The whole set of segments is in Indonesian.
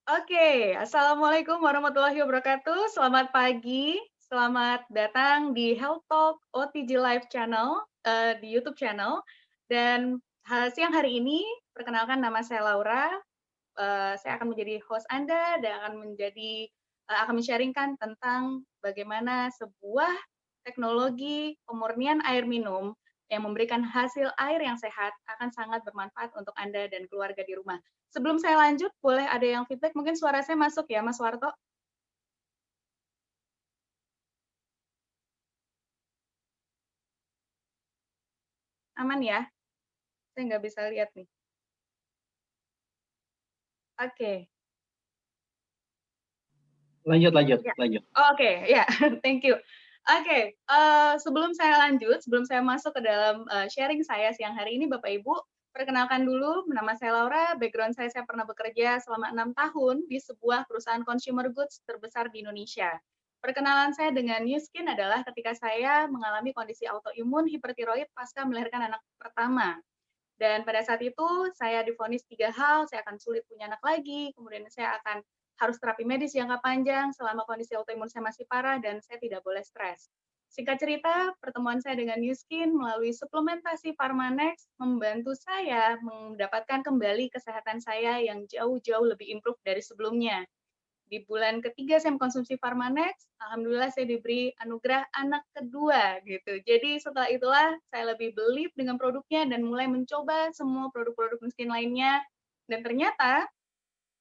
Oke, Assalamualaikum warahmatullahi wabarakatuh. Selamat pagi, selamat datang di Health Talk OTG Live Channel, di YouTube channel. Dan siang hari ini, perkenalkan nama saya Laura. Saya akan menjadi host Anda dan akan men-sharing-kan tentang bagaimana sebuah teknologi pemurnian air minum yang memberikan hasil air yang sehat akan sangat bermanfaat untuk Anda dan keluarga di rumah. Sebelum saya lanjut, boleh ada yang feedback? Mungkin suara saya masuk ya, Mas Warto? Aman ya? Saya nggak bisa lihat nih. Oke. Lanjut, lanjut, Ya. lanjut. Oke, ya, thank you. Oke, sebelum saya lanjut, sebelum saya masuk ke dalam sharing saya siang hari ini, Bapak Ibu, perkenalkan dulu, nama saya Laura, background saya pernah bekerja selama 6 tahun di sebuah perusahaan consumer goods terbesar di Indonesia. Perkenalan saya dengan New Skin adalah ketika saya mengalami kondisi autoimun hipertiroid pasca melahirkan anak pertama. Dan pada saat itu saya divonis 3 hal, saya akan sulit punya anak lagi, kemudian saya akan harus terapi medis jangka panjang selama kondisi autoimun saya masih parah dan saya tidak boleh stres. Singkat cerita, pertemuan saya dengan New Skin melalui suplementasi Pharmanex membantu saya mendapatkan kembali kesehatan saya yang jauh-jauh lebih improve dari sebelumnya. Di bulan ketiga saya mengkonsumsi Pharmanex, alhamdulillah saya diberi anugerah anak kedua gitu. Jadi setelah itulah saya lebih believe dengan produknya dan mulai mencoba semua produk-produk miskin lainnya. Dan ternyata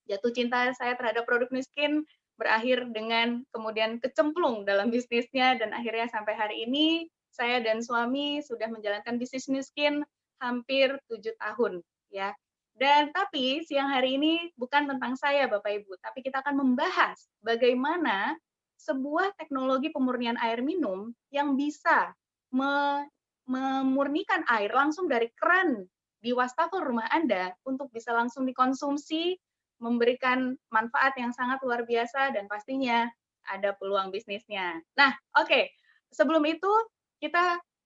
jatuh cinta saya terhadap produk miskin berakhir dengan kemudian kecemplung dalam bisnisnya dan akhirnya sampai hari ini saya dan suami sudah menjalankan bisnis miskin hampir 7 tahun ya. Dan tapi siang hari ini bukan tentang saya Bapak Ibu, tapi kita akan membahas bagaimana sebuah teknologi pemurnian air minum yang bisa memurnikan air langsung dari keran di wastafel rumah Anda untuk bisa langsung dikonsumsi, memberikan manfaat yang sangat luar biasa dan pastinya ada peluang bisnisnya. Nah, oke. Sebelum itu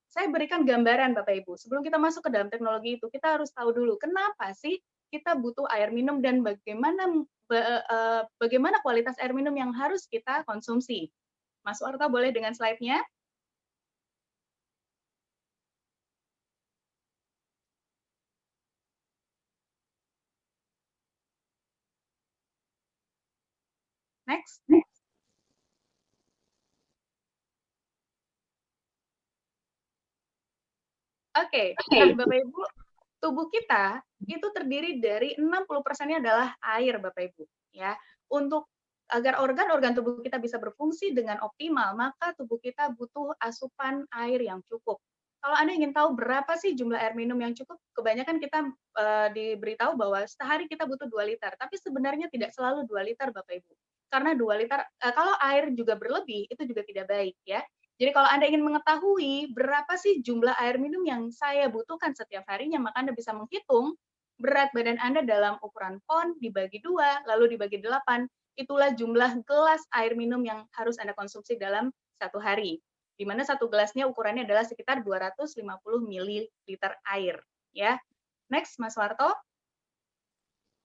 saya berikan gambaran Bapak Ibu. Sebelum kita masuk ke dalam teknologi itu, kita harus tahu dulu kenapa sih kita butuh air minum dan bagaimana kualitas air minum yang harus kita konsumsi. Mas Warta boleh dengan slide-nya? Next. Oke. Nah, Bapak Ibu, tubuh kita itu terdiri dari 60%-nya adalah air, Bapak Ibu, ya. Untuk agar organ-organ tubuh kita bisa berfungsi dengan optimal, maka tubuh kita butuh asupan air yang cukup. Kalau Anda ingin tahu berapa sih jumlah air minum yang cukup, kebanyakan kita diberitahu bahwa sehari kita butuh 2 liter, tapi sebenarnya tidak selalu 2 liter, Bapak Ibu. Karena 2 liter, kalau air juga berlebih, itu juga tidak baik, ya. Jadi kalau Anda ingin mengetahui berapa sih jumlah air minum yang saya butuhkan setiap harinya, maka Anda bisa menghitung berat badan Anda dalam ukuran pon dibagi 2, lalu dibagi 8, itulah jumlah gelas air minum yang harus Anda konsumsi dalam satu hari. Di mana satu gelasnya ukurannya adalah sekitar 250 ml air. Ya. Next, Mas Warto.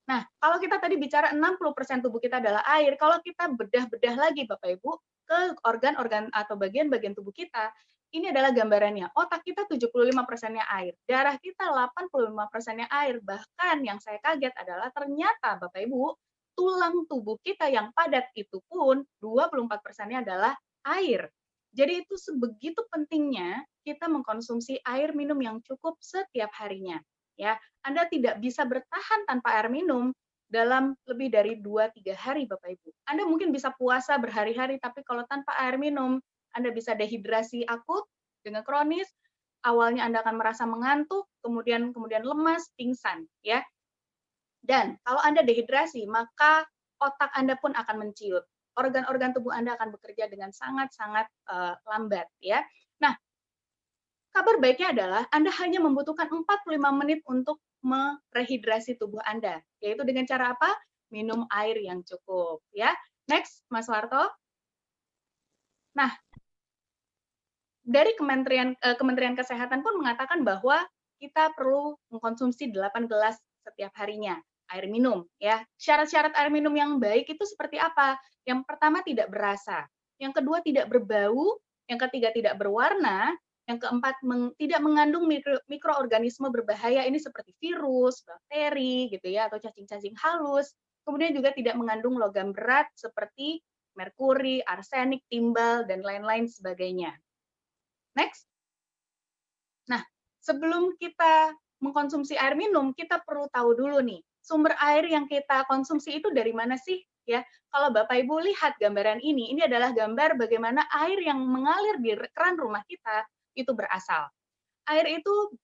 Nah, kalau kita tadi bicara 60% tubuh kita adalah air, kalau kita bedah-bedah lagi Bapak Ibu ke organ-organ atau bagian-bagian tubuh kita, ini adalah gambarannya. Otak kita 75%-nya air, darah kita 85%-nya air. Bahkan yang saya kaget adalah ternyata Bapak Ibu, tulang tubuh kita yang padat itu pun 24%-nya adalah air. Jadi itu sebegitu pentingnya kita mengkonsumsi air minum yang cukup setiap harinya. Ya, Anda tidak bisa bertahan tanpa air minum dalam lebih dari 2-3 hari Bapak Ibu. Anda mungkin bisa puasa berhari-hari, tapi kalau tanpa air minum, Anda bisa dehidrasi akut dengan kronis, awalnya Anda akan merasa mengantuk, kemudian lemas, pingsan, ya. Dan kalau Anda dehidrasi, maka otak Anda pun akan menciut. Organ-organ tubuh Anda akan bekerja dengan sangat-sangat lambat, ya. Nah, kabar baiknya adalah Anda hanya membutuhkan 45 menit untuk merehidrasi tubuh Anda, yaitu dengan cara apa? Minum air yang cukup, ya. Next, Mas Warto. Nah, dari Kementerian Kesehatan pun mengatakan bahwa kita perlu mengkonsumsi 8 gelas setiap harinya. air minum ya. Syarat-syarat air minum yang baik itu seperti apa? Yang pertama tidak berasa, yang kedua tidak berbau, yang ketiga tidak berwarna, yang keempat tidak mengandung mikroorganisme berbahaya ini seperti virus, bakteri gitu ya atau cacing-cacing halus. Kemudian juga tidak mengandung logam berat seperti merkuri, arsenik, timbal dan lain-lain sebagainya. Next. Nah, sebelum kita mengkonsumsi air minum, kita perlu tahu dulu nih, sumber air yang kita konsumsi itu dari mana sih? Ya, kalau Bapak Ibu lihat gambaran ini adalah gambar bagaimana air yang mengalir di keran rumah kita itu berasal. Air itu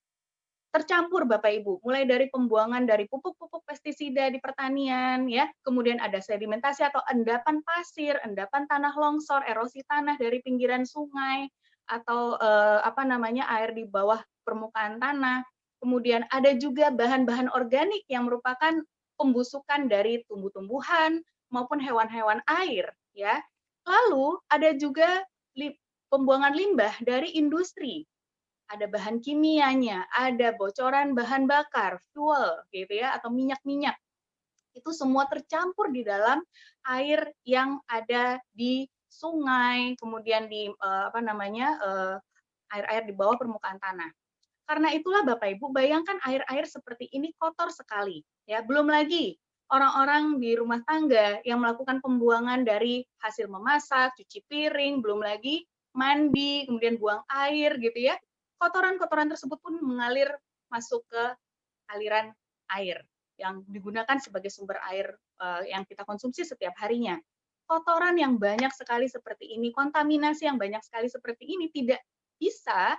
tercampur Bapak Ibu, mulai dari pembuangan dari pupuk-pupuk pestisida di pertanian, ya, kemudian ada sedimentasi atau endapan pasir, endapan tanah longsor, erosi tanah dari pinggiran sungai, atau air di bawah permukaan tanah. Kemudian ada juga bahan-bahan organik yang merupakan pembusukan dari tumbuh-tumbuhan maupun hewan-hewan air, ya. Lalu ada juga pembuangan limbah dari industri. Ada bahan kimianya, ada bocoran bahan bakar, fuel gitu ya, atau minyak-minyak. Itu semua tercampur di dalam air yang ada di sungai, kemudian di air-air di bawah permukaan tanah. Karena itulah Bapak Ibu, bayangkan air-air seperti ini kotor sekali, ya. Belum lagi orang-orang di rumah tangga yang melakukan pembuangan dari hasil memasak, cuci piring, belum lagi mandi, kemudian buang air gitu ya. Kotoran-kotoran tersebut pun mengalir masuk ke aliran air yang digunakan sebagai sumber air yang kita konsumsi setiap harinya. Kotoran yang banyak sekali seperti ini, kontaminasi yang banyak sekali seperti ini tidak bisa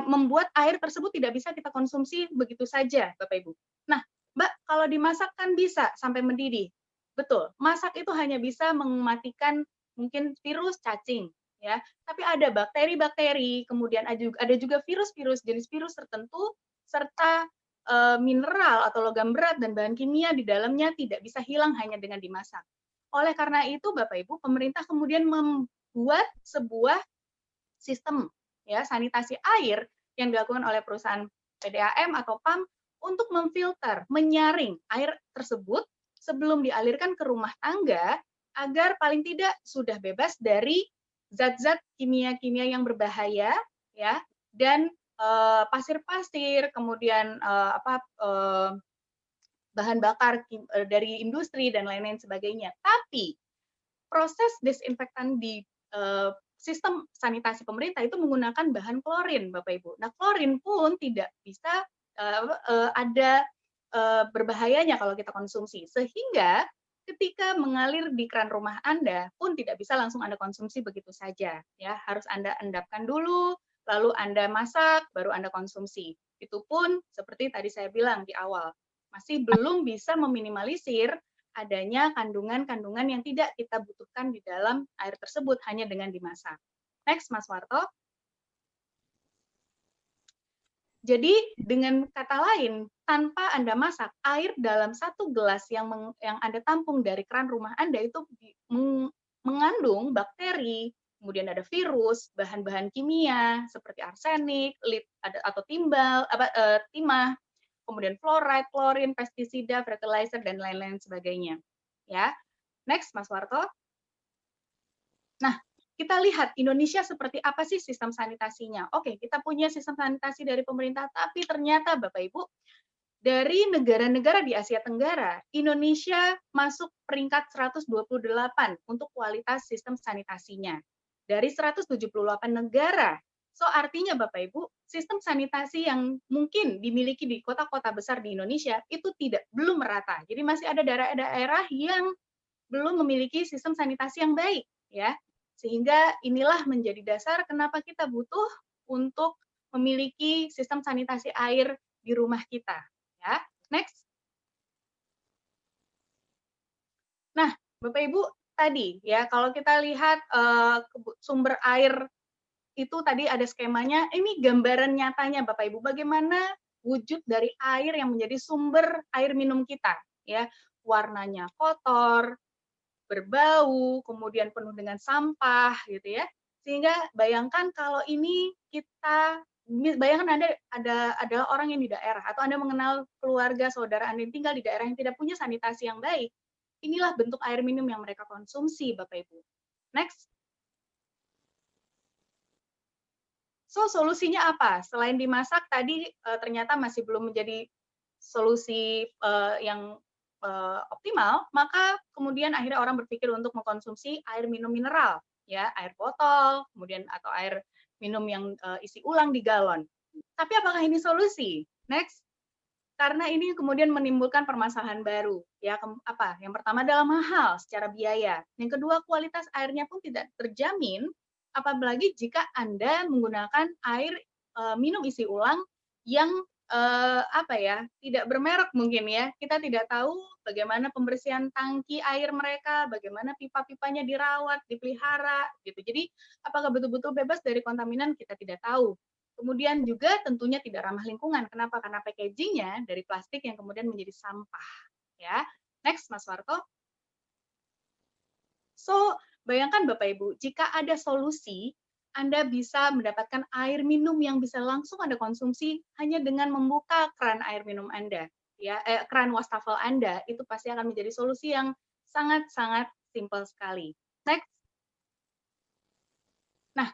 membuat air tersebut tidak bisa kita konsumsi begitu saja, Bapak Ibu. Nah, Mbak, kalau dimasak kan bisa sampai mendidih. Betul, masak itu hanya bisa mematikan mungkin virus, cacing, ya. Tapi ada bakteri-bakteri, kemudian ada juga virus-virus, jenis virus tertentu, serta mineral atau logam berat dan bahan kimia di dalamnya tidak bisa hilang hanya dengan dimasak. Oleh karena itu, Bapak Ibu, pemerintah kemudian membuat sebuah sistem ya sanitasi air yang dilakukan oleh perusahaan PDAM atau PAM untuk memfilter, menyaring air tersebut sebelum dialirkan ke rumah tangga agar paling tidak sudah bebas dari zat-zat kimia-kimia yang berbahaya ya dan pasir-pasir, kemudian bahan bakar dari industri dan lain-lain sebagainya. Tapi proses desinfektan di sistem sanitasi pemerintah itu menggunakan bahan klorin, Bapak Ibu. Nah, klorin pun tidak bisa ada berbahayanya kalau kita konsumsi. Sehingga ketika mengalir di keran rumah Anda pun tidak bisa langsung Anda konsumsi begitu saja. Ya, harus Anda endapkan dulu, lalu Anda masak, baru Anda konsumsi. Itu pun seperti tadi saya bilang di awal, masih belum bisa meminimalisir adanya kandungan-kandungan yang tidak kita butuhkan di dalam air tersebut hanya dengan dimasak. Next, Mas Warto. Jadi dengan kata lain, tanpa Anda masak, air dalam satu gelas yang Anda tampung dari keran rumah Anda itu mengandung bakteri, kemudian ada virus, bahan-bahan kimia seperti arsenik, lead atau timbal, timah, kemudian fluoride, klorin, pestisida, fertilizer, dan lain-lain sebagainya. Ya, next, Mas Warto. Nah, kita lihat Indonesia seperti apa sih sistem sanitasinya. Oke, kita punya sistem sanitasi dari pemerintah, tapi ternyata Bapak Ibu, dari negara-negara di Asia Tenggara, Indonesia masuk peringkat 128 untuk kualitas sistem sanitasinya. Dari 178 negara. So, artinya Bapak Ibu, sistem sanitasi yang mungkin dimiliki di kota-kota besar di Indonesia itu belum merata. Jadi masih ada daerah-daerah yang belum memiliki sistem sanitasi yang baik, ya. Sehingga inilah menjadi dasar kenapa kita butuh untuk memiliki sistem sanitasi air di rumah kita. Ya, next. Nah, Bapak Ibu tadi ya kalau kita lihat sumber air itu tadi ada skemanya. Ini gambaran nyatanya Bapak Ibu bagaimana wujud dari air yang menjadi sumber air minum kita. Ya, warnanya kotor, berbau, kemudian penuh dengan sampah gitu ya. Sehingga bayangkan kalau ini kita bayangkan Anda adalah orang yang di daerah, atau Anda mengenal keluarga, saudara Anda yang tinggal di daerah yang tidak punya sanitasi yang baik. Inilah bentuk air minum yang mereka konsumsi, Bapak Ibu. Next. So, solusinya apa? Selain dimasak tadi ternyata masih belum menjadi solusi yang optimal, maka kemudian akhirnya orang berpikir untuk mengkonsumsi air minum mineral, ya, air botol, kemudian atau air minum yang isi ulang di galon. Tapi apakah ini solusi? Next. Karena ini kemudian menimbulkan permasalahan baru, ya, apa? Yang pertama adalah mahal secara biaya. Yang kedua, kualitas airnya pun tidak terjamin, apalagi jika Anda menggunakan air minum isi ulang yang apa ya, tidak bermerek mungkin ya. Kita tidak tahu bagaimana pembersihan tangki air mereka, bagaimana pipa-pipanya dirawat, dipelihara, gitu. Jadi apakah betul-betul bebas dari kontaminan, kita tidak tahu. Kemudian juga tentunya tidak ramah lingkungan. Kenapa? Karena packagingnya dari plastik yang kemudian menjadi sampah. Ya, next, Mas Warto. So, bayangkan Bapak Ibu, jika ada solusi, Anda bisa mendapatkan air minum yang bisa langsung Anda konsumsi hanya dengan membuka keran air minum Anda. Ya, keran wastafel Anda, itu pasti akan menjadi solusi yang sangat-sangat simpel sekali. Next. Nah,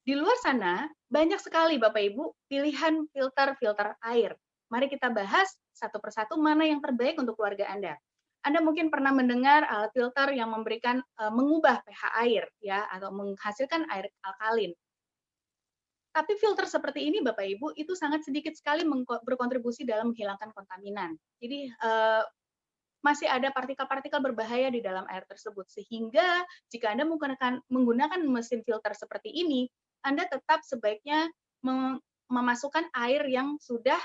di luar sana, banyak sekali Bapak Ibu pilihan filter-filter air. Mari kita bahas satu persatu mana yang terbaik untuk keluarga Anda. Anda mungkin pernah mendengar alat filter yang memberikan mengubah pH air ya, atau menghasilkan air alkalin. Tapi filter seperti ini Bapak Ibu itu sangat sedikit sekali berkontribusi dalam menghilangkan kontaminan. Jadi masih ada partikel-partikel berbahaya di dalam air tersebut, sehingga jika Anda menggunakan mesin filter seperti ini, Anda tetap sebaiknya memasukkan air yang sudah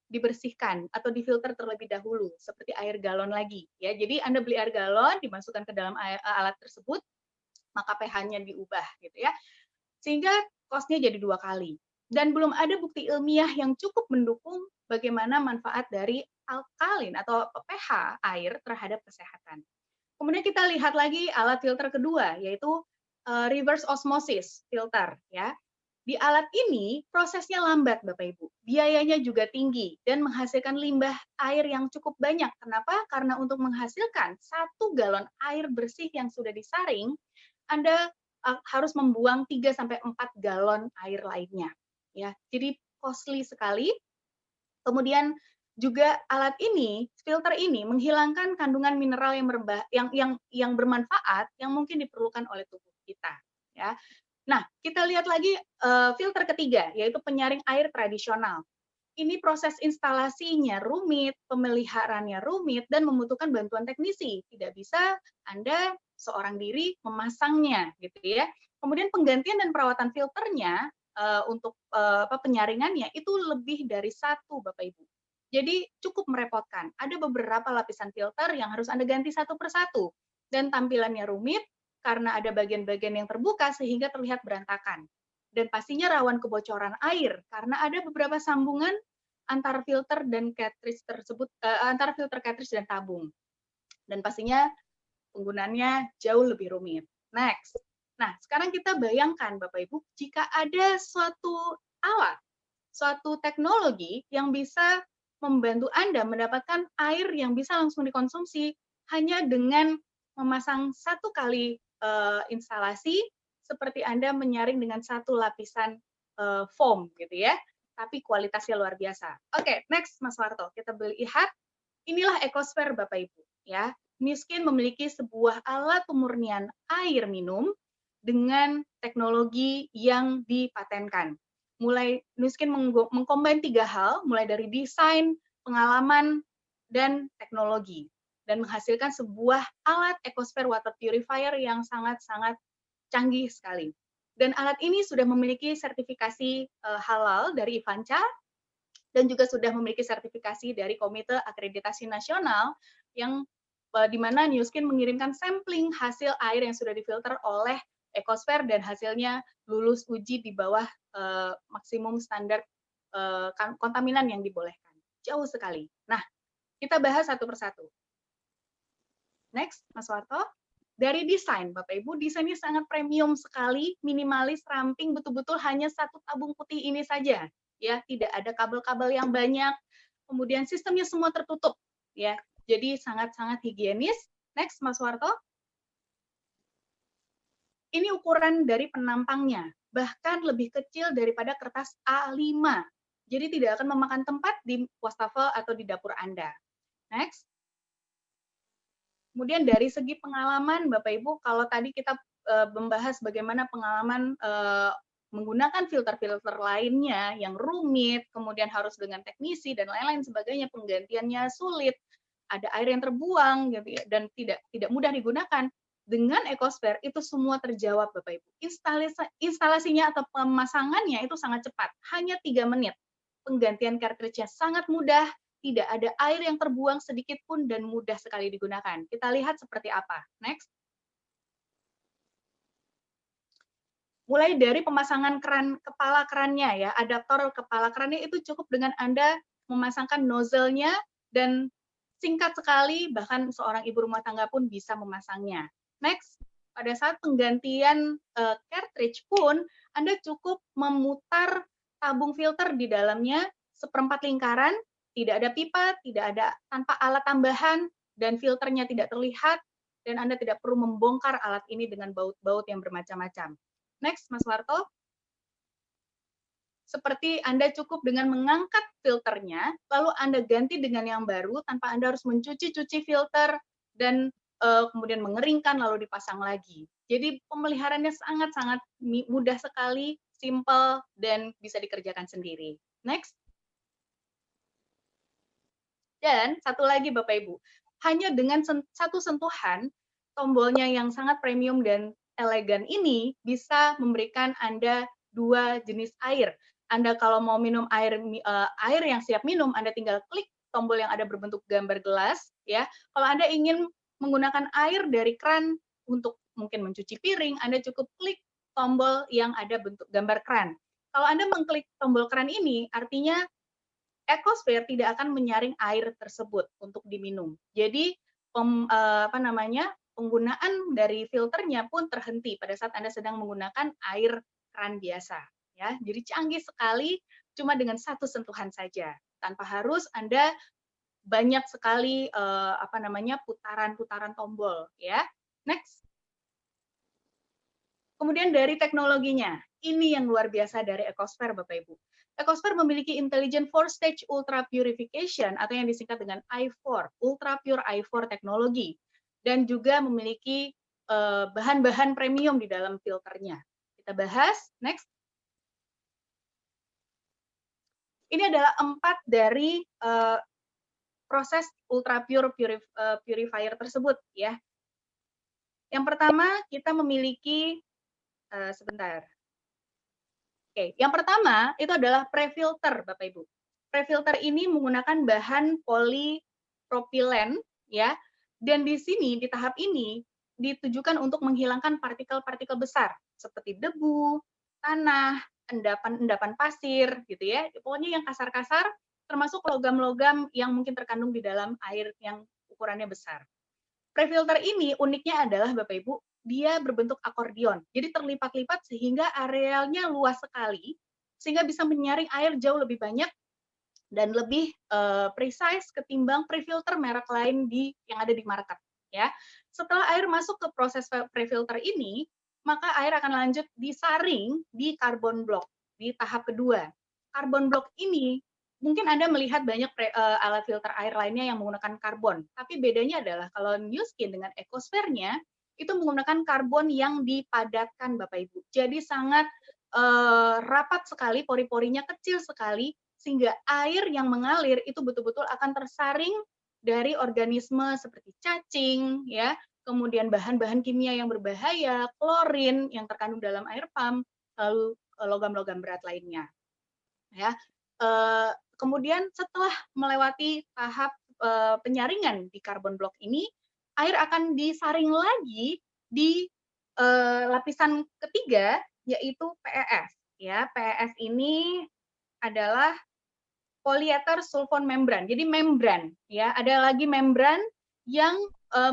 dibersihkan atau difilter terlebih dahulu, seperti air galon lagi. Ya, jadi Anda beli air galon, dimasukkan ke dalam alat tersebut, maka pH-nya diubah, gitu ya, sehingga cost-nya jadi 2 kali. Dan belum ada bukti ilmiah yang cukup mendukung bagaimana manfaat dari alkalin atau pH air terhadap kesehatan. Kemudian kita lihat lagi alat filter kedua, yaitu reverse osmosis filter. Ya, di alat ini prosesnya lambat, Bapak Ibu. Biayanya juga tinggi dan menghasilkan limbah air yang cukup banyak. Kenapa? Karena untuk menghasilkan 1 galon air bersih yang sudah disaring, Anda harus membuang 3-4 galon air lainnya. Ya, jadi costly sekali. Kemudian juga alat ini, filter ini menghilangkan kandungan mineral yang bermanfaat yang mungkin diperlukan oleh tubuh kita. Ya, nah kita lihat lagi filter ketiga, yaitu penyaring air tradisional. Ini proses instalasinya rumit, pemeliharaannya rumit, dan membutuhkan bantuan teknisi. Tidak bisa Anda seorang diri memasangnya, gitu ya. Kemudian penggantian dan perawatan filternya untuk penyaringannya itu lebih dari 1, Bapak Ibu. Jadi cukup merepotkan. Ada beberapa lapisan filter yang harus Anda ganti satu persatu, dan tampilannya rumit karena ada bagian-bagian yang terbuka sehingga terlihat berantakan. Dan pastinya rawan kebocoran air karena ada beberapa sambungan antara filter dan cartridge tersebut, antara filter cartridge dan tabung. Dan pastinya penggunaannya jauh lebih rumit. Next. Nah, sekarang kita bayangkan Bapak Ibu, jika ada suatu alat, suatu teknologi yang bisa membantu Anda mendapatkan air yang bisa langsung dikonsumsi hanya dengan memasang 1 kali instalasi, seperti Anda menyaring dengan 1 lapisan foam, gitu ya. Tapi kualitasnya luar biasa. Oke, next Mas Warto, kita lihat. Inilah ekosfer Bapak Ibu, ya. Miskin memiliki sebuah alat pemurnian air minum dengan teknologi yang dipatenkan. Mulai Nuskin mengcombine 3 hal, mulai dari desain, pengalaman, dan teknologi, dan menghasilkan sebuah alat EcoSphere water purifier yang sangat-sangat canggih sekali. Dan alat ini sudah memiliki sertifikasi halal dari IFANCA, dan juga sudah memiliki sertifikasi dari Komite Akreditasi Nasional, yang di mana Nuskin mengirimkan sampling hasil air yang sudah difilter oleh EcoSphere dan hasilnya lulus uji di bawah maksimum standar kontaminan yang dibolehkan. Jauh sekali. Nah, kita bahas satu persatu. Next, Mas Warto. Dari desain, Bapak Ibu, desainnya sangat premium sekali, minimalis, ramping, betul-betul hanya satu tabung putih ini saja, ya, tidak ada kabel-kabel yang banyak, kemudian sistemnya semua tertutup, ya, jadi sangat-sangat higienis. Next, Mas Warto. Ini ukuran dari penampangnya, bahkan lebih kecil daripada kertas A5. Jadi tidak akan memakan tempat di wastafel atau di dapur Anda. Next. Kemudian dari segi pengalaman, Bapak Ibu, kalau tadi kita membahas bagaimana pengalaman menggunakan filter-filter lainnya yang rumit, kemudian harus dengan teknisi dan lain-lain sebagainya, penggantiannya sulit, ada air yang terbuang gitu ya, dan tidak mudah digunakan. Dengan EcoSphere itu semua terjawab, Bapak Ibu. Instalasinya atau pemasangannya itu sangat cepat, hanya 3 menit. Penggantian cartridge-nya sangat mudah, tidak ada air yang terbuang sedikit pun, dan mudah sekali digunakan. Kita lihat seperti apa. Next. Mulai dari pemasangan kepala kerannya ya, adaptor kepala kerannya itu cukup dengan Anda memasangkan nozzle-nya, dan singkat sekali, bahkan seorang ibu rumah tangga pun bisa memasangnya. Next, pada saat penggantian cartridge pun, Anda cukup memutar tabung filter di dalamnya seperempat lingkaran, tidak ada pipa, tidak ada tanpa alat tambahan, dan filternya tidak terlihat, dan Anda tidak perlu membongkar alat ini dengan baut-baut yang bermacam-macam. Next, Mas Warto. Seperti Anda cukup dengan mengangkat filternya, lalu Anda ganti dengan yang baru tanpa Anda harus mencuci-cuci filter dan kemudian mengeringkan lalu dipasang lagi. Jadi pemeliharaannya sangat-sangat mudah sekali, simple, dan bisa dikerjakan sendiri. Next. Dan satu lagi Bapak Ibu, hanya dengan satu sentuhan, tombolnya yang sangat premium dan elegan ini bisa memberikan Anda 2 jenis air. Anda kalau mau minum air yang siap minum, Anda tinggal klik tombol yang ada berbentuk gambar gelas, ya. Kalau Anda ingin menggunakan air dari keran untuk mungkin mencuci piring, Anda cukup klik tombol yang ada bentuk gambar keran. Kalau Anda mengklik tombol keran ini, artinya EcoSphere tidak akan menyaring air tersebut untuk diminum. Jadi penggunaan dari filternya pun terhenti pada saat Anda sedang menggunakan air keran biasa. Ya, jadi canggih sekali, cuma dengan satu sentuhan saja, tanpa harus Anda banyak sekali putaran-putaran tombol. Ya, next. Kemudian dari teknologinya, ini yang luar biasa dari EcoSphere, Bapak Ibu. EcoSphere memiliki Intelligent 4-Stage Ultra Purification atau yang disingkat dengan I4, Ultra Pure I4 teknologi, dan juga memiliki bahan-bahan premium di dalam filternya. Kita bahas, next. Ini adalah 4 dari proses Ultra Pure Purifier tersebut, ya. Yang pertama, kita memiliki sebentar. Oke, yang pertama itu adalah pre-filter, Bapak Ibu. Pre-filter ini menggunakan bahan polipropilen, ya. Dan di sini di tahap ini ditujukan untuk menghilangkan partikel-partikel besar seperti debu, tanah, endapan pasir, gitu ya. Pokoknya yang kasar-kasar, termasuk logam-logam yang mungkin terkandung di dalam air yang ukurannya besar. Pre-filter ini uniknya adalah Bapak Ibu, dia berbentuk akordion. Jadi terlipat-lipat sehingga arealnya luas sekali, sehingga bisa menyaring air jauh lebih banyak dan lebih precise ketimbang pre-filter merek lain yang ada di market. Ya, setelah air masuk ke proses pre-filter ini, maka air akan lanjut disaring di carbon block di tahap kedua. Carbon block ini mungkin Anda melihat banyak alat filter air lainnya yang menggunakan karbon, tapi bedanya adalah kalau New Skin dengan EcoSphere-nya itu menggunakan karbon yang dipadatkan, Bapak Ibu. Jadi sangat rapat sekali, pori-porinya kecil sekali, sehingga air yang mengalir itu betul-betul akan tersaring dari organisme seperti cacing, ya, kemudian bahan-bahan kimia yang berbahaya, klorin yang terkandung dalam air pump, lalu logam-logam berat lainnya. Ya, kemudian setelah melewati tahap penyaringan di carbon block ini, air akan disaring lagi di lapisan ketiga, yaitu PES. Ya, PES ini adalah polyether sulfone membran. Jadi membran, ya, ada lagi membran yang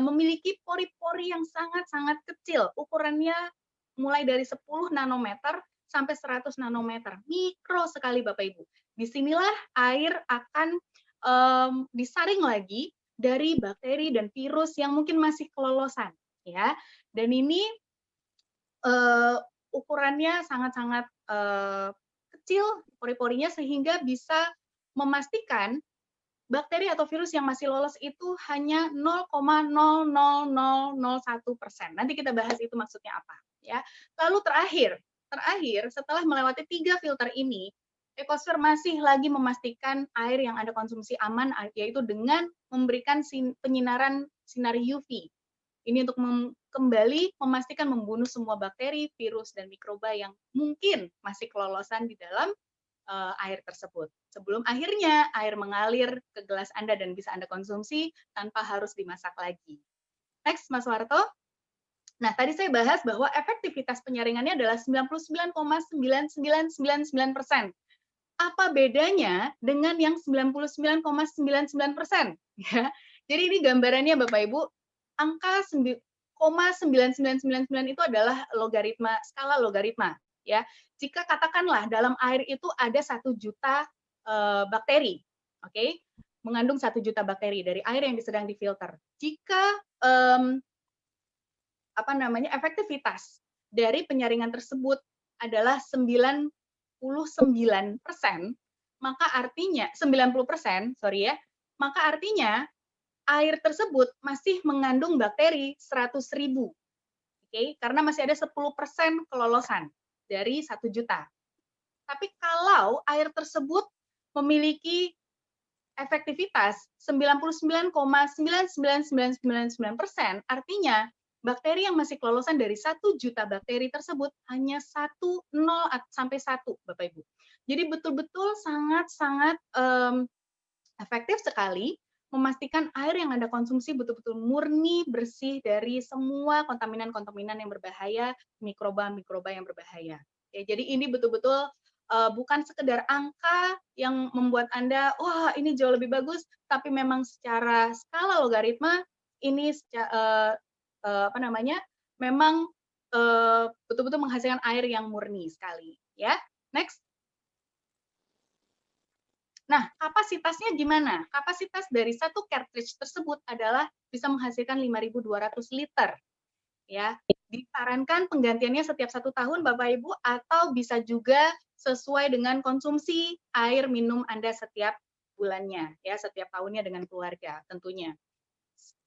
memiliki pori-pori yang sangat-sangat kecil, ukurannya mulai dari 10 nanometer sampai 100 nanometer, mikro sekali Bapak Ibu. Disinilah air akan disaring lagi dari bakteri dan virus yang mungkin masih kelolosan, ya. Dan ini ukurannya sangat-sangat kecil pori-porinya sehingga bisa memastikan bakteri atau virus yang masih lolos itu hanya 0,00001%. Nanti kita bahas itu maksudnya apa, ya. Lalu terakhir setelah melewati 3 filter ini, Ecosfer masih lagi memastikan air yang Anda konsumsi aman, yaitu dengan memberikan penyinaran sinar UV. Ini untuk kembali memastikan membunuh semua bakteri, virus, dan mikroba yang mungkin masih kelolosan di dalam air tersebut. Sebelum akhirnya air mengalir ke gelas Anda dan bisa Anda konsumsi tanpa harus dimasak lagi. Next, Mas Warto. Nah, tadi saya bahas bahwa efektivitas penyaringannya adalah 99,9999%. Apa bedanya dengan yang 99,99%? Ya. Jadi ini gambarannya Bapak Ibu, angka 0,9999 itu adalah logaritma, skala logaritma. Ya, jika katakanlah dalam air itu ada 1 juta bakteri, oke, mengandung 1 juta bakteri dari air yang sedang difilter. Jika efektivitas dari penyaringan tersebut adalah 99%, maka artinya 90%, sorry ya, maka artinya air tersebut masih mengandung bakteri 100.000. Oke, karena masih ada 10% kelolosan dari 1 juta. Tapi kalau air tersebut memiliki efektivitas 99,99999%, artinya bakteri yang masih kelolosan dari 1 juta bakteri tersebut hanya 0 sampai 1, Bapak Ibu. Jadi betul-betul sangat-sangat efektif sekali memastikan air yang Anda konsumsi betul-betul murni, bersih dari semua kontaminan-kontaminan yang berbahaya, mikroba-mikroba yang berbahaya. Ya, jadi ini betul-betul bukan sekedar angka yang membuat Anda, wah ini jauh lebih bagus, tapi memang secara skala logaritma ini memang betul-betul menghasilkan air yang murni sekali. Ya, next. Nah, kapasitasnya gimana? Kapasitas dari satu cartridge tersebut adalah bisa menghasilkan 5.200 liter. Ya, disarankan penggantiannya setiap 1 tahun, Bapak Ibu, atau bisa juga sesuai dengan konsumsi air minum Anda setiap bulannya, ya, setiap tahunnya dengan keluarga tentunya.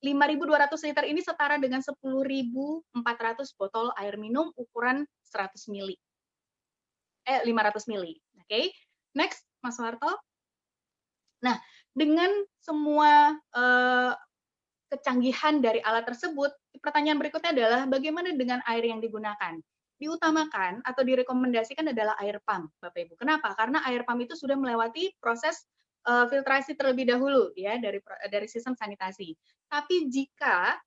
5.200 liter ini setara dengan 10.400 botol air minum ukuran 100 mili. 500 mili. Oke. Next, Mas Warto. Nah, dengan semua kecanggihan dari alat tersebut, pertanyaan berikutnya adalah bagaimana dengan air yang digunakan? Diutamakan atau direkomendasikan adalah air pump, Bapak Ibu. Kenapa? Karena air pump itu sudah melewati proses filtrasi terlebih dahulu ya dari sistem sanitasi. Tapi jika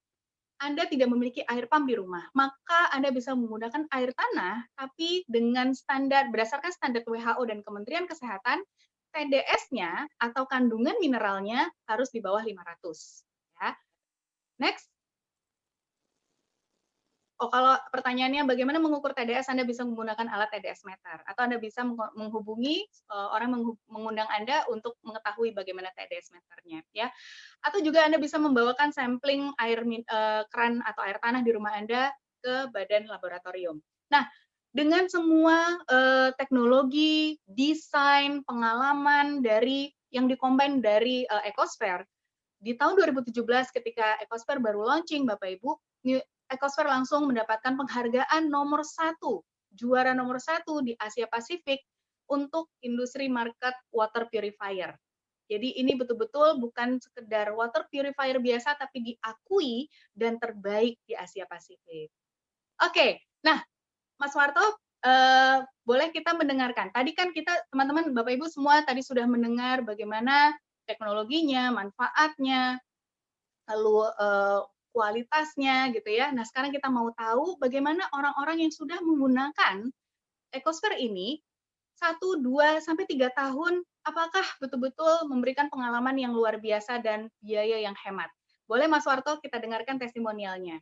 Anda tidak memiliki air pump di rumah, maka Anda bisa menggunakan air tanah, tapi dengan berdasarkan standar WHO dan Kementerian Kesehatan, TDS-nya atau kandungan mineralnya harus di bawah 500. Ya. Next. Oh, kalau pertanyaannya bagaimana mengukur TDS, Anda bisa menggunakan alat TDS meter, atau Anda bisa menghubungi orang mengundang Anda untuk mengetahui bagaimana TDS meternya, ya. Atau juga Anda bisa membawakan sampling air keran atau air tanah di rumah Anda ke badan laboratorium. Nah, dengan semua teknologi, desain, pengalaman dari yang dikombin dari Ecosfer, di tahun 2017 ketika Ecosfer baru launching, Bapak Ibu, Ecosfer langsung mendapatkan penghargaan nomor 1, juara nomor 1 di Asia Pasifik untuk industri market water purifier. Jadi ini betul-betul bukan sekedar water purifier biasa, tapi diakui dan terbaik di Asia Pasifik. Oke, nah Mas Warto, boleh kita mendengarkan. Tadi kan kita, teman-teman, Bapak Ibu semua tadi sudah mendengar bagaimana teknologinya, manfaatnya, lalu kualitasnya gitu ya. Nah, sekarang kita mau tahu bagaimana orang-orang yang sudah menggunakan Ecosfer ini 1, 2, sampai 3 tahun, apakah betul-betul memberikan pengalaman yang luar biasa dan biaya yang hemat. Boleh Mas Warto kita dengarkan testimonialnya.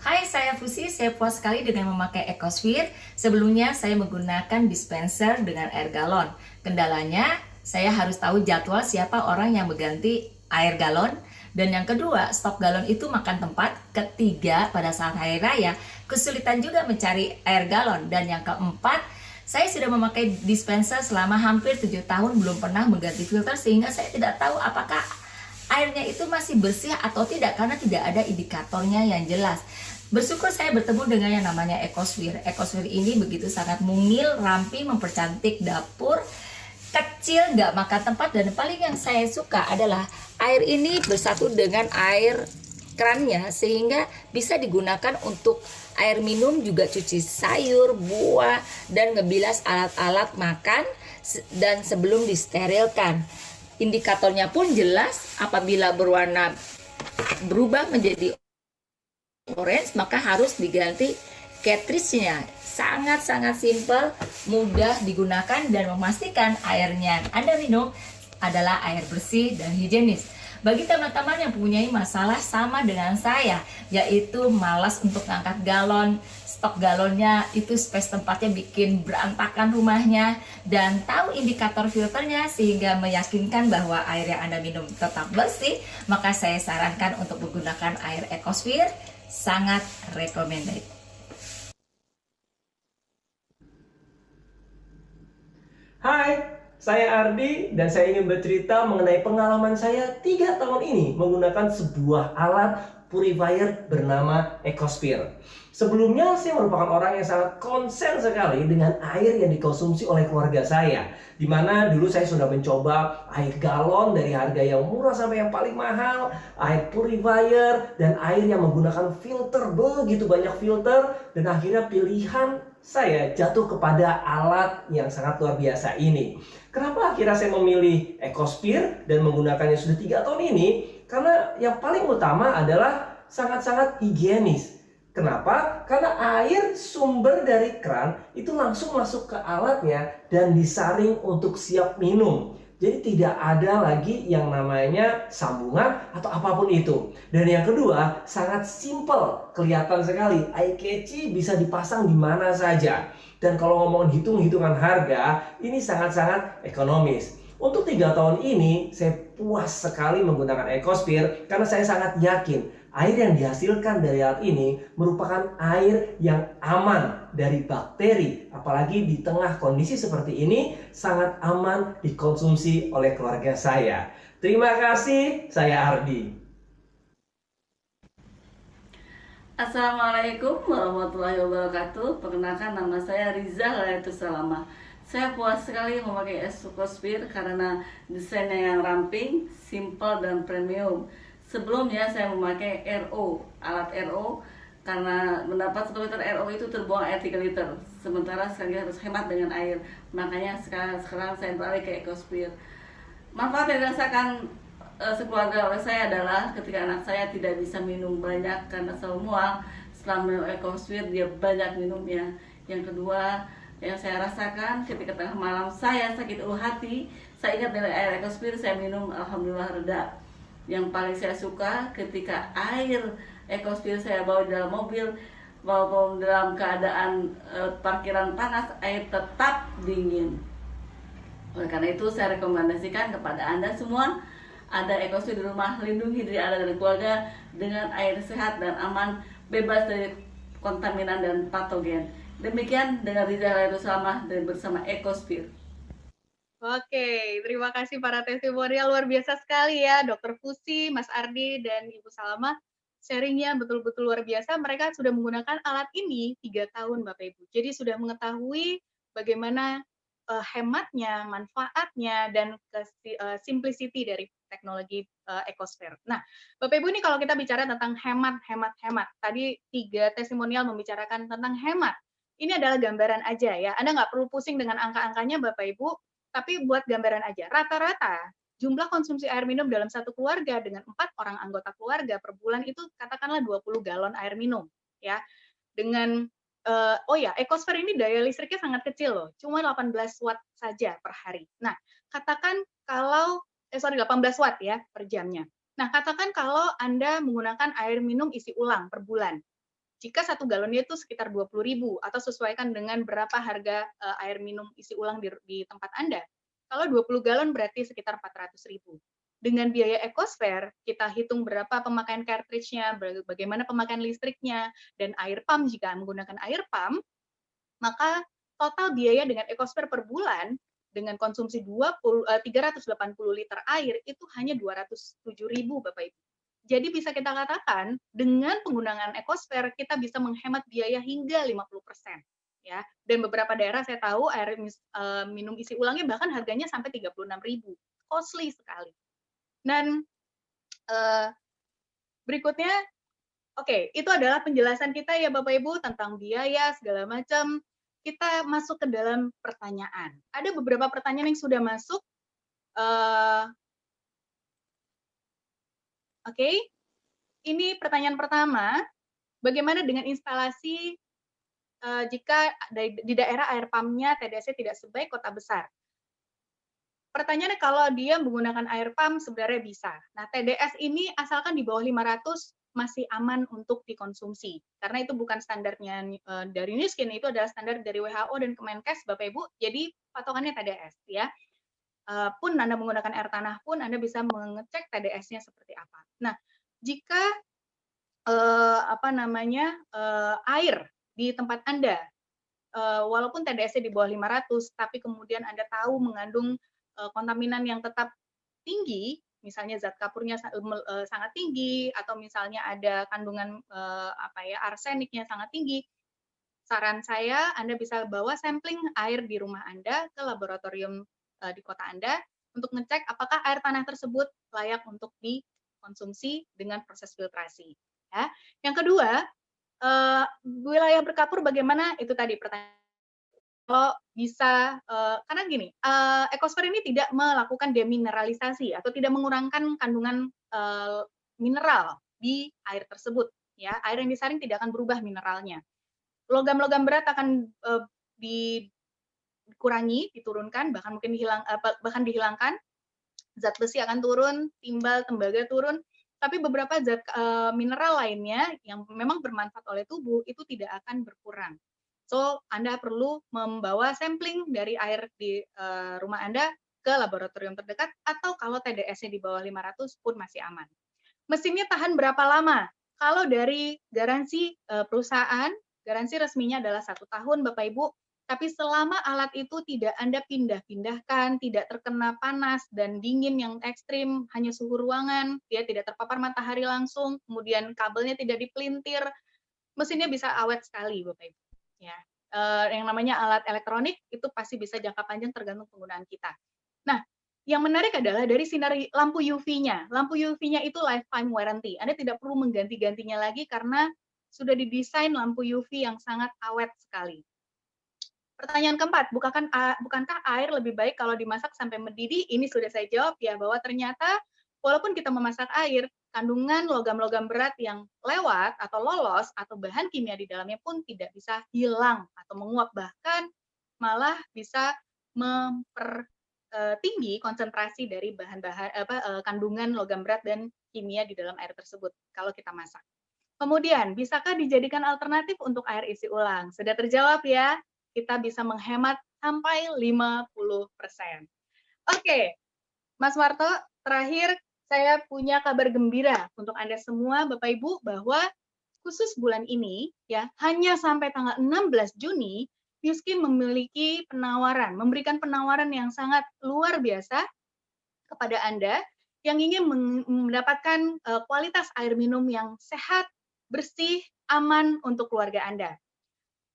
Hai, saya Fusi. Saya puas sekali dengan memakai EcoSphere. Sebelumnya saya menggunakan dispenser dengan air galon. Kendalanya, saya harus tahu jadwal siapa orang yang mengganti air galon. Dan yang kedua, stok galon itu makan tempat. Ketiga, pada saat hari raya, kesulitan juga mencari air galon. Dan yang keempat, saya sudah memakai dispenser selama hampir 7 tahun belum pernah mengganti filter sehingga saya tidak tahu apakah airnya itu masih bersih atau tidak karena tidak ada indikatornya yang jelas. Bersyukur saya bertemu dengan yang namanya EcoSphere. EcoSphere ini begitu sangat mungil, ramping, mempercantik dapur, kecil, nggak makan tempat, dan paling yang saya suka adalah air ini bersatu dengan air kerannya sehingga bisa digunakan untuk air minum, juga cuci sayur, buah, dan ngebilas alat-alat makan dan sebelum disterilkan. Indikatornya pun jelas, apabila berwarna berubah menjadi orange maka harus diganti cartridge-nya. Sangat-sangat simpel, mudah digunakan, dan memastikan airnya Anda minum adalah air bersih dan higienis. Bagi teman-teman yang mempunyai masalah sama dengan saya, yaitu malas untuk ngangkat galon, stok galonnya itu space tempatnya bikin berantakan rumahnya, dan tahu indikator filternya sehingga meyakinkan bahwa air yang Anda minum tetap bersih, maka saya sarankan untuk menggunakan air EcoSphere. Sangat recommended. Hai, saya Ardi dan saya ingin bercerita mengenai pengalaman saya 3 tahun ini menggunakan sebuah alat purifier bernama EcoSphere. Sebelumnya saya merupakan orang yang sangat konsen sekali dengan air yang dikonsumsi oleh keluarga saya. Dimana dulu saya sudah mencoba air galon dari harga yang murah sampai yang paling mahal, air purifier, dan air yang menggunakan filter, begitu banyak filter, dan akhirnya pilihan saya jatuh kepada alat yang sangat luar biasa ini. Kenapa akhirnya saya memilih EcoSphere dan menggunakannya sudah 3 tahun ini? Karena yang paling utama adalah sangat-sangat higienis. Kenapa? Karena air sumber dari keran itu langsung masuk ke alatnya dan disaring untuk siap minum. Jadi tidak ada lagi yang namanya sambungan atau apapun itu. Dan yang kedua, sangat simple, kelihatan sekali. Eye catchy, bisa dipasang di mana saja. Dan kalau ngomongin hitung-hitungan harga, ini sangat-sangat ekonomis. Untuk 3 tahun ini, saya puas sekali menggunakan EcoSphere karena saya sangat yakin air yang dihasilkan dari alat ini merupakan air yang aman dari bakteri. Apalagi di tengah kondisi seperti ini, sangat aman dikonsumsi oleh keluarga saya. Terima kasih, saya Ardi. Assalamualaikum warahmatullahi wabarakatuh. Perkenalkan, nama saya Riza Layatus Salama. Saya puas sekali memakai EcoSphere karena desainnya yang ramping, simple, dan premium. Sebelumnya saya memakai RO, alat RO, karena mendapat 1 liter RO itu terbuang air 3 liter. Sementara sekali harus hemat dengan air. Makanya sekarang saya beralih ke EcoSphere. Manfaat yang dirasakan sekeluarga oleh saya adalah ketika anak saya tidak bisa minum banyak karena selalu mual, setelah minum EcoSphere dia banyak minumnya. Yang kedua yang saya rasakan ketika tengah malam saya sakit ulu hati, saya ingat dengan air EcoSphere, saya minum, alhamdulillah reda. Yang paling saya suka ketika air EcoSphere saya bawa di dalam mobil, walaupun dalam keadaan parkiran panas, air tetap dingin. Oleh karena itu saya rekomendasikan kepada Anda semua, ada EcoSphere di rumah, lindungi diri Anda dan keluarga dengan air sehat dan aman, bebas dari kontaminan dan patogen. Demikian dengan Riza Layatus Salama dan bersama EcoSphere. Oke, terima kasih para testimonial luar biasa sekali ya, Dr. Fusi, Mas Ardi, dan Ibu Salama. Sharingnya betul-betul luar biasa. Mereka sudah menggunakan alat ini 3 tahun, Bapak Ibu. Jadi sudah mengetahui bagaimana hematnya, manfaatnya, dan simplicity dari teknologi EcoSphere. Nah, Bapak Ibu, ini kalau kita bicara tentang hemat. Tadi 3 testimonial membicarakan tentang hemat. Ini adalah gambaran aja ya. Anda nggak perlu pusing dengan angka-angkanya, Bapak Ibu. Tapi buat gambaran aja, rata-rata jumlah konsumsi air minum dalam satu keluarga dengan 4 orang anggota keluarga per bulan itu katakanlah 20 galon air minum, ya. Dengan EcoSphere ini daya listriknya sangat kecil loh, cuma 18 watt saja per hari. Nah, katakan kalau 18 watt ya per jamnya. Nah, katakan kalau Anda menggunakan air minum isi ulang per bulan. Jika 1 galonnya itu sekitar 20.000 atau sesuaikan dengan berapa harga air minum isi ulang di tempat Anda. Kalau 20 galon berarti sekitar 400.000. Dengan biaya EcoSphere, kita hitung berapa pemakaian cartridge-nya, bagaimana pemakaian listriknya, dan air pump jika menggunakan air pump, maka total biaya dengan EcoSphere per bulan dengan konsumsi 380 liter air itu hanya 207.000 Bapak Ibu. Jadi bisa kita katakan dengan penggunaan EcoSphere kita bisa menghemat biaya hingga 50%. Ya, dan beberapa daerah saya tahu air minum isi ulangnya bahkan harganya sampai 36.000. Costly sekali. Dan berikutnya, oke, itu adalah penjelasan kita ya Bapak Ibu tentang biaya segala macam. Kita masuk ke dalam pertanyaan. Ada beberapa pertanyaan yang sudah masuk. Oke, ini pertanyaan pertama. Bagaimana dengan instalasi jika di daerah air pumpnya TDS tidak sebaik kota besar? Pertanyaannya kalau dia menggunakan air pump sebenarnya bisa. Nah, TDS ini asalkan di bawah 500 masih aman untuk dikonsumsi. Karena itu bukan standarnya dari Nuskin, itu adalah standar dari WHO dan Kemenkes, Bapak Ibu. Jadi patokannya TDS ya. Pun Anda menggunakan air tanah pun Anda bisa mengecek TDS-nya seperti apa. Nah, jika air di tempat Anda walaupun TDS-nya di bawah 500 tapi kemudian Anda tahu mengandung kontaminan yang tetap tinggi, misalnya zat kapurnya sangat tinggi atau misalnya ada kandungan arseniknya sangat tinggi, saran saya Anda bisa bawa sampling air di rumah Anda ke laboratorium di kota Anda untuk ngecek apakah air tanah tersebut layak untuk dikonsumsi dengan proses filtrasi. Ya. Yang kedua, wilayah berkapur bagaimana? Itu tadi pertanyaan. Kalau bisa, karena gini, EcoSphere ini tidak melakukan demineralisasi atau tidak mengurangkan kandungan mineral di air tersebut. Ya, air yang disaring tidak akan berubah mineralnya. Logam-logam berat akan dikurangi, diturunkan, bahkan mungkin dihilangkan. Zat besi akan turun, timbal, tembaga turun. Tapi beberapa zat mineral lainnya yang memang bermanfaat oleh tubuh itu tidak akan berkurang. So, Anda perlu membawa sampling dari air di rumah Anda ke laboratorium terdekat atau kalau TDS-nya di bawah 500 pun masih aman. Mesinnya tahan berapa lama? Kalau dari garansi perusahaan, garansi resminya adalah 1 tahun Bapak Ibu, tapi selama alat itu tidak Anda pindah-pindahkan, tidak terkena panas dan dingin yang ekstrim, hanya suhu ruangan, dia tidak terpapar matahari langsung, kemudian kabelnya tidak dipelintir, mesinnya bisa awet sekali Bapak Ibu. Ya, yang namanya alat elektronik itu pasti bisa jangka panjang tergantung penggunaan kita. Nah, yang menarik adalah dari sinar lampu UV-nya. Lampu UV-nya itu lifetime warranty. Anda tidak perlu mengganti-gantinya lagi karena sudah didesain lampu UV yang sangat awet sekali. Pertanyaan keempat, bukankah air lebih baik kalau dimasak sampai mendidih? Ini sudah saya jawab ya, bahwa ternyata walaupun kita memasak air, kandungan logam-logam berat yang lewat atau lolos atau bahan kimia di dalamnya pun tidak bisa hilang atau menguap, bahkan malah bisa mempertinggi konsentrasi dari kandungan logam berat dan kimia di dalam air tersebut kalau kita masak. Kemudian, bisakah dijadikan alternatif untuk air isi ulang? Sudah terjawab ya, kita bisa menghemat sampai 50%. Oke, Mas Marto, terakhir saya punya kabar gembira untuk Anda semua, Bapak Ibu, bahwa khusus bulan ini, ya, hanya sampai tanggal 16 Juni, Nuskin memberikan penawaran yang sangat luar biasa kepada Anda yang ingin mendapatkan kualitas air minum yang sehat, bersih, aman untuk keluarga Anda.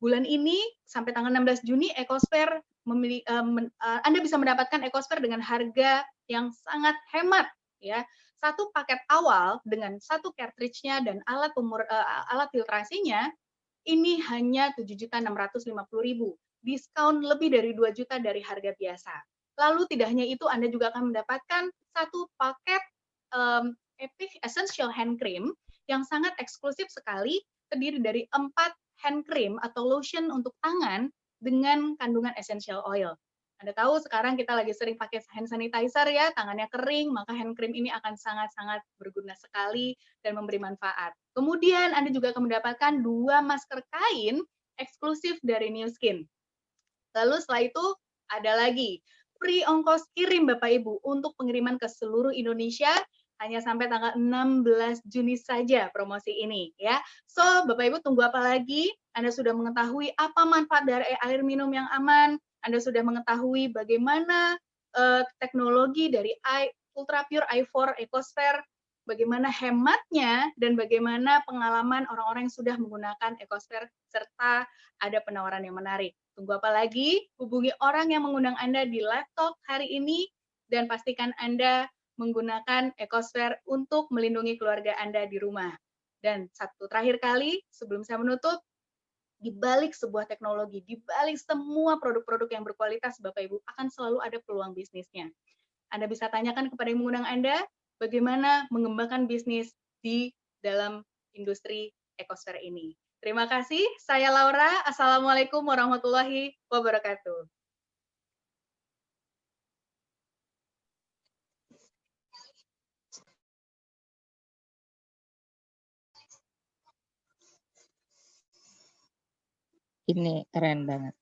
Bulan ini, sampai tanggal 16 Juni, EcoSphere Anda bisa mendapatkan EcoSphere dengan harga yang sangat hemat. Ya, 1 paket awal dengan 1 cartridge-nya dan alat filtrasinya ini hanya 7.650.000, diskon lebih dari 2 juta dari harga biasa. Lalu tidak hanya itu, Anda juga akan mendapatkan 1 paket Epic Essential Hand Cream yang sangat eksklusif sekali, terdiri dari 4 hand cream atau lotion untuk tangan dengan kandungan essential oil. Anda tahu sekarang kita lagi sering pakai hand sanitizer ya, tangannya kering, maka hand cream ini akan sangat-sangat berguna sekali dan memberi manfaat. Kemudian Anda juga akan mendapatkan 2 masker kain eksklusif dari New Skin. Lalu setelah itu ada lagi free ongkos kirim Bapak Ibu untuk pengiriman ke seluruh Indonesia hanya sampai tanggal 16 Juni saja promosi ini ya. So, Bapak Ibu tunggu apa lagi? Anda sudah mengetahui apa manfaat dari air minum yang aman, Anda sudah mengetahui bagaimana teknologi dari Ultra Pure i4 EcoSphere, bagaimana hematnya dan bagaimana pengalaman orang-orang yang sudah menggunakan EcoSphere serta ada penawaran yang menarik. Tunggu apa lagi? Hubungi orang yang mengundang Anda di live talk hari ini dan pastikan Anda menggunakan EcoSphere untuk melindungi keluarga Anda di rumah. Dan satu terakhir kali, sebelum saya menutup, di balik sebuah teknologi, di balik semua produk-produk yang berkualitas, Bapak Ibu, akan selalu ada peluang bisnisnya. Anda bisa tanyakan kepada yang mengundang Anda, bagaimana mengembangkan bisnis di dalam industri EcoSphere ini. Terima kasih, saya Laura. Assalamualaikum warahmatullahi wabarakatuh. Ini keren banget.